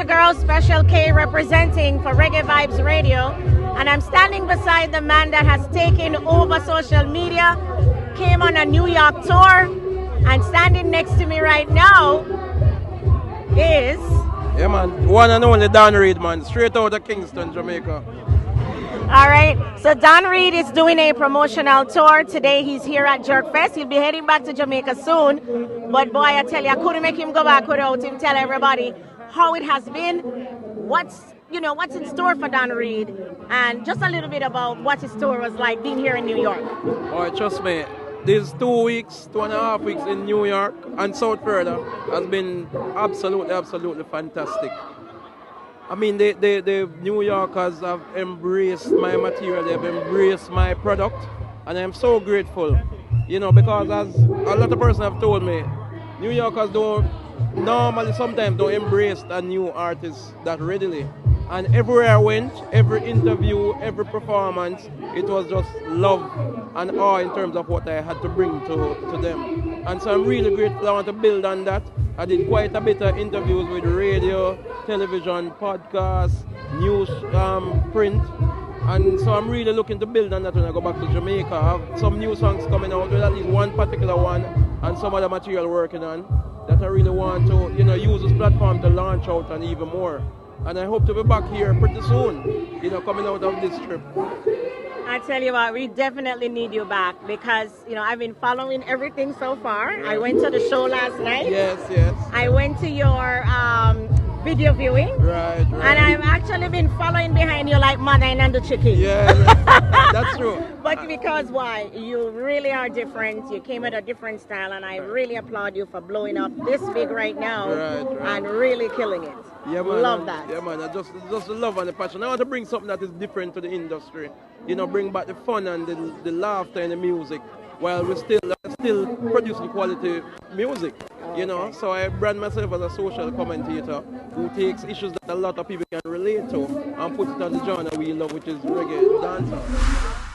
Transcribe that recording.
your girl, Special K, representing for Reggaevibes Radio. And I'm standing beside the man that has taken over social media, came on a New York tour, and standing next to me right now is... Yeah, man. One and only Don Reid, man. Straight out of Kingston, Jamaica. All right. So Don Reid is doing a promotional tour. Today he's here at Jerkfest. He'll be heading back to Jamaica soon. But boy, I tell you, I couldn't make him go back without him tell everybody how it has been, what's in store for Don Reid, and just a little bit about what his tour was like being here in New York. All right, trust me. These 2 weeks, 2.5 weeks in New York and South Florida has been absolutely fantastic. I mean, the New Yorkers have embraced my material, they've embraced my product, and I'm so grateful, because as a lot of persons have told me, New Yorkers sometimes don't embrace a new artist that readily. And everywhere I went, every interview, every performance, it was just love and awe in terms of what I had to bring to them. And so I'm really grateful. I want to build on that. I did quite a bit of interviews with radio, television, podcasts, news, print. And so I'm really looking to build on that when I go back to Jamaica. I have some new songs coming out, with at least one particular one, and some other material working on that I really want to, use this platform to launch out and even more. And I hope to be back here pretty soon, coming out of this trip. I tell you what, we definitely need you back because, I've been following everything so far. Yeah. I went to the show last night. Yes. I went to your video viewing. Right. And I've actually been following behind you like mother and the chicken. Yeah, that's true. But because why? You really are different. You came with a different style, and I really applaud you for blowing up this big right now and really killing it. Yeah, man. Love that. Yeah, man. Just the love and the passion. I want to bring something that is different to the industry. Bring back the fun and the laughter and the music, while we're still producing quality music. So I brand myself as a social commentator who takes issues that a lot of people can relate to and put it on the genre we love, which is reggae dancehall.